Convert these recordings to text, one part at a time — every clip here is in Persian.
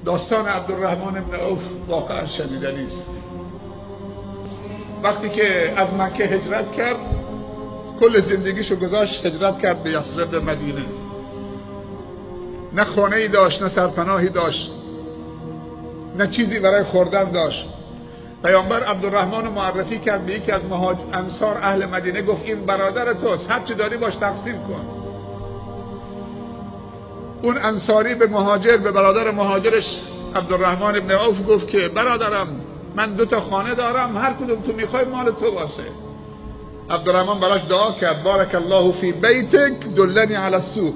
داستان عبدالرحمن بن عوف واقعا شنیدنی است. وقتی که از مکه هجرت کرد، کل زندگیشو گذاشت هجرت کرد به یثرب مدینه. نه خانه‌ای داشت، نه سرپناهی داشت، نه چیزی برای خوردن داشت. پیامبر عبدالرحمن رو معرفی کرد به یکی از انصار اهل مدینه، گفت این برادر توست، هر چی داری باش تقسیم کن. اون انصاری به برادر مهاجرش عبدالرحمن ابن عوف گفت که برادرم، من 2 تا خانه دارم، هر کدوم تو میخوای مال تو باشه. عبدالرحمن براش دعا کرد، بارک الله فی بیتک دلنی علی السوق،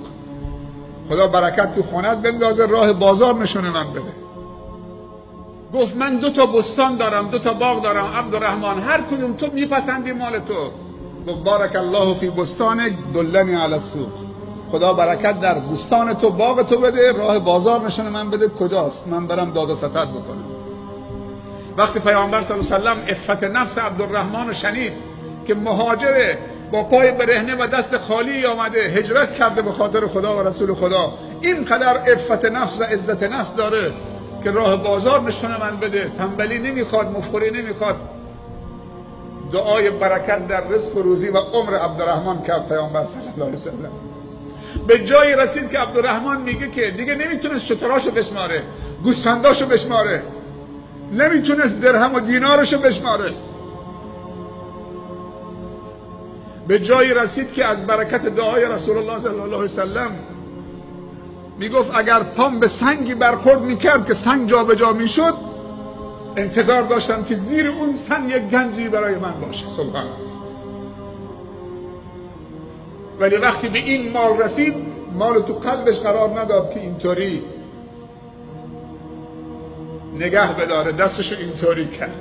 خدا برکت تو خونت بندازه، راه بازار نشونه من بده. گفت من 2 تا بستان دارم، 2 تا باغ دارم عبدالرحمن، هر کدوم تو میپسندی مال تو. گفت بارک الله فی بستانک دلنی علی السوق، خدا برکت در بستان تو، باغ تو بده، راه بازار نشونه من بده کجاست، من برم داد و ستد بکنم. وقتی پیامبر صلی الله علیه و سلم عفت نفس عبدالرحمن رو شنید که مهاجر با پای برهنه و دست خالی آمده هجرت کرده به خاطر خدا و رسول خدا، اینقدر عفت نفس و عزت نفس داره که راه بازار نشونه من بده، تنبلی نمیخواد، مفخوری نمیخواد، دعای برکت در رزق و روزی و عمر عبدالرحمن کرد پیامبر صلی الله علیه و سلم. به جایی رسید که عبدالرحمن میگه که دیگه نمیتونست شتراشو بشماره، گوسفنداشو بشماره، نمیتونست درهم و دینارشو بشماره. به جایی رسید که از برکت دعای رسول الله صلی الله علیه و سلم میگفت اگر پام به سنگی برخورد میکرد که سنگ جا به جا میشد، انتظار داشتم که زیر اون سنگ یک گنجی برای من باشه. سبحان الله. ولی وقتی به این مال رسید، مال تو قلبش قرار نداد که اینطوری نگه بداره، دستشو اینطوری کرد.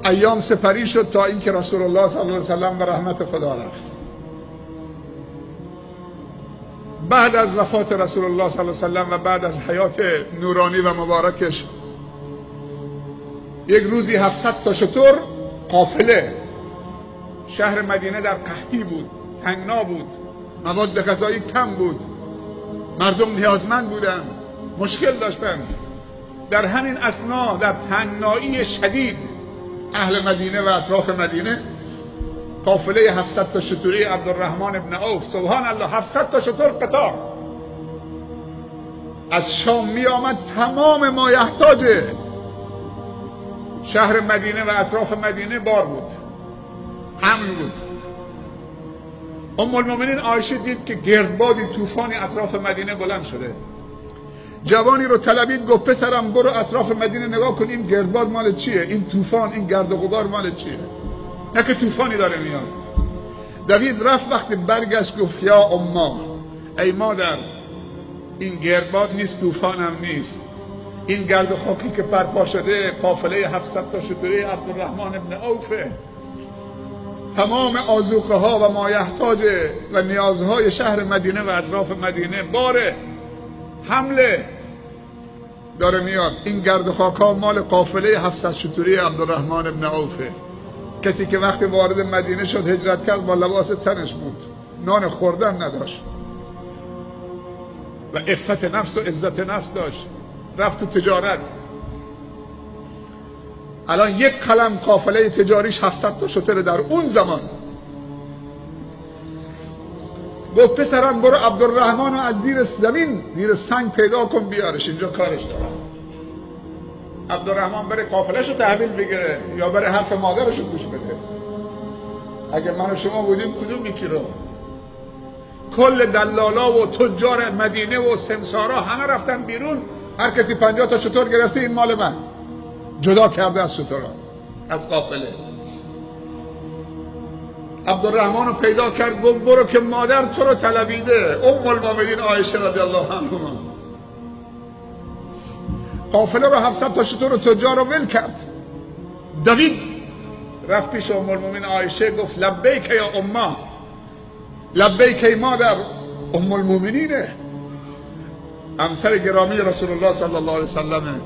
ایام سپری شد تا اینکه رسول الله صلی الله علیه و سلم به رحمت خدا رفت. بعد از وفات رسول الله صلی الله علیه و سلم و بعد از حیات نورانی و مبارکش، یک روزی 700 تا شتر قافله، شهر مدینه در قحطی بود، تنگنا بود، مواد غذایی کم بود، مردم نیازمند بودن، مشکل داشتن. در همین اثنا، در تنگنایی شدید، اهل مدینه و اطراف مدینه قافله 700 تا شتری عبدالرحمن ابن عوف، سبحان الله، 700 تا شتر قطار از شام می آمد، تمام مایحتاج شهر مدینه و اطراف مدینه بار بود، حمل بود. ام المؤمنین عایشه دید که گردبادی، طوفانی اطراف مدینه بلند شده. جوانی رو طلبید، گفت پسرم برو اطراف مدینه نگاه کن، این گردباد مال چیه، این طوفان، این گرد و غبار مال چیه، نه که طوفانی داره میاد. دوید رفت، وقتی برگشت گفت یا اما، ای مادر، این گردباد نیست، طوفان هم نیست، این گرد و خاکی که برپا شده قافله 700 تا شتری عبدالرحمن ابن عوفه. تمام آذوقه ها و مایحتاج و نیازهای شهر مدینه و اطراف مدینه بار حمله داره میاد. این گرد و خاک ها مال قافله 700 شتری عبدالرحمن ابن عوفه. کسی که وقتی وارد مدینه شد هجرت کرد با لباس تنش بود، نان خوردن نداشت و عفت نفس و عزت نفس داشت، رفت تو تجارت. الان یک قلم قافله تجاریش 700 تا شتر در اون زمان. گفت پسرم برو عبدالرحمن رو از زیر زمین، زیر سنگ پیدا کن بیارش، اینجا کارش دارم. عبدالرحمن بره قافله‌شو تحویل بگیره یا بره حرف مادرشو گوش بده؟ اگه من و شما بودیم کدوم یکی رو؟ کل دلالا و تجار مدینه و سمسارا همه رفتن بیرون، هر کسی 50 تا شتر گرفته، این مال من، جدا کرده از شترها، از قافله. عبدالرحمن رو پیدا کرد، گفت برو که مادر تو رو طلبیده. ام المؤمنین عایشه رضی الله عنها قافله رو 700 تا شتر رو تجار رو ول کرد. دوید رفت پیش ام المؤمنین عایشه، گفت لبیک یا امه، لبیک ای مادر. ام المؤمنینه، همسر گرامی رسول الله صلی الله علیه وسلم.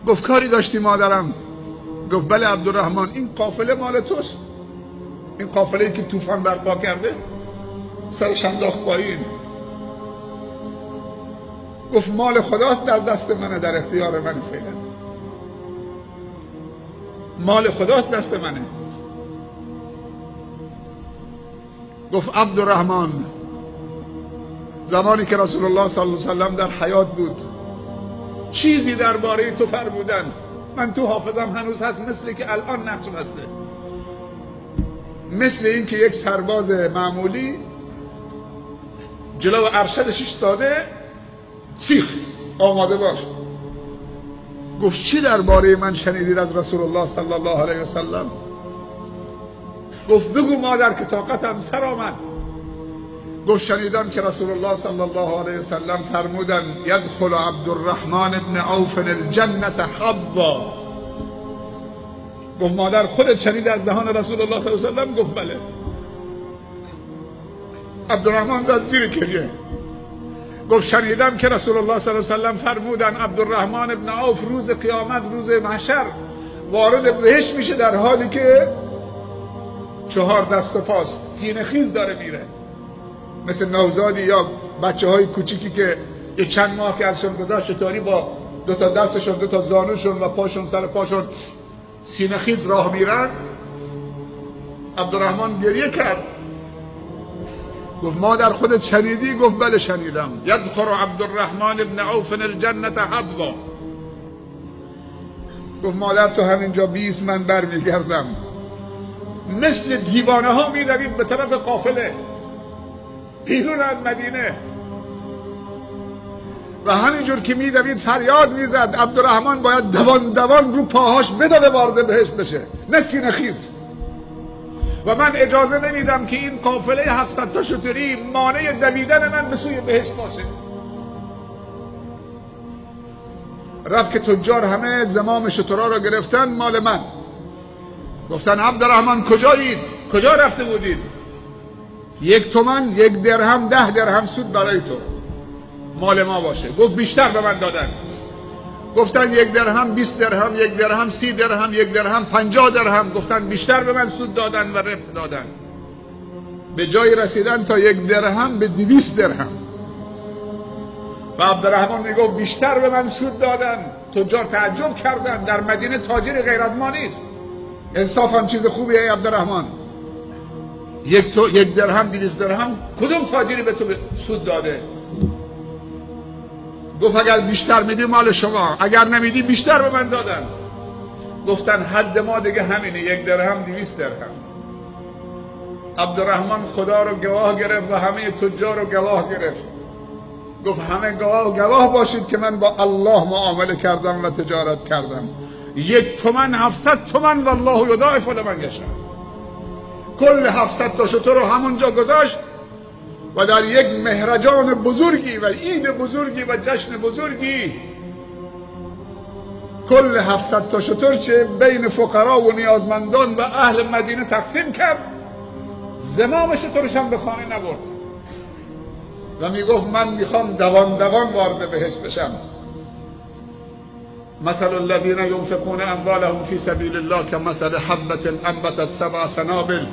گفت کاری داشتی مادرم؟ گفت بله عبدالرحمن، این قافله مال توست، این قافله ای که طوفان برپا کرده. سرش انداخت پایین. گفت مال خداست در دست منه، در اختیار منه فعلا. مال خداست دست منه. گفت عبدالرحمن زمانی که رسول الله صلی الله علیه و سلم در حیات بود چیزی درباره تو فرمودن، من تو حافظم هنوز هست، مثل که الان نقش بسته، مثل این که یک سرباز معمولی جلو ارشدش ایستاده، سیخ آماده باش. گفت چی درباره من شنیدید از رسول الله صلی الله علیه و سلم؟ گفت بگو مادر که طاقتم سر آمد. گفت شنیدم که رسول الله صلی الله علیه و سلم فرمودن یدخل عبدالرحمن ابن عوف الجنة حبا. گفت مادر خودت شنید از دهان رسول الله صلی الله علیه و سلم؟ گفت بله. عبدالرحمن زد زیر گریه. گفت شنیدم که رسول الله صلی الله علیه و سلم فرمودن عبدالرحمن ابن عوف روز قیامت، روز محشر، وارد بهشت میشه در حالی که 4 دست و پاست، سینه خیز داره میره، مثل نوزادی یا بچه های کوچیکی که یه چند ماه که ازشون گذشت چطوری با 2 تا دستشون 2 تا زانوشون و پاشون سر پاشون سینه خیز راه میرن. عبدالرحمن گریه کرد. گفت مادر خودت شنیدی؟ گفت بله شنیدم. یدخل عبدالرحمن ابن عوف الجنة حبا. گفت مادر تو همینجا 20 من برمیگردم. مثل دیوانه ها میدوید به طرف قافله بیرون از مدینه و همینجور که میدوید فریاد میزد عبدالرحمن باید دوان رو پاهاش بدوه وارد بهشت بشه، نه سینه خیز. و من اجازه نمیدم که این قافله 700 تا شتری مانع دویدن من به سوی بهشت باشه. رفت که تجار همه زمام شترها رو گرفتن، مال من. گفتن عبدالرحمن کجایید؟ کجا رفته بودید؟ 1 تومن، 1 درهم، 10 درهم سود برای تو، مال ما باشه. گفت بیشتر به من دادن. گفتن 1 درهم، 20 درهم، 1 درهم، 30 درهم، 1 درهم، 50 درهم. گفتن بیشتر به من سود دادن و ربح دادن. به جایی رسیدن تا 1 درهم به 200 درهم. و عبدالرحمن میگفت بیشتر به من سود دادن. تجار تعجب کردن، در مدینه تاجر غیر از ما نیست. انصاف هم چیز خوبیه ای عبدالرحمن. 1 درهم، 200 درهم، کدوم تاجری به تو سود داده؟ گفت اگر بیشتر میدی مال شما، اگر نمیدی بیشتر به من دادن. گفتن حد ما دیگه همینه، 1 درهم، 200 درهم. عبدالرحمن خدا رو گواه گرفت و همه تجار رو گواه گرفت. گفت همه گواه باشید که من با الله معامله کردم و تجارت کردم. 1 تومن 700 تومن والله یضاعف لمن یشاء. کل 700 تا شتر رو همونجا گذاشت و در یک مهرجان بزرگی و عید بزرگی و جشن بزرگی کل 700 تا شتر چه بین فقرا و نیازمندان و اهل مدینه تقسیم کرد. زمام شترش هم به خانه نبرد و میگفت من میخوام دوان وارد بهشت بشم. مثل الذين ينفقون اموالهم في سبيل الله كمثل حبة انبتت 7 سنابل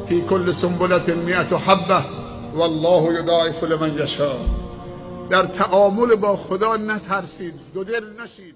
في كل سنبلة 100 حبة والله یضاعف لمن یشاء. در تعامل با خدا نترسید، دو دل نشید.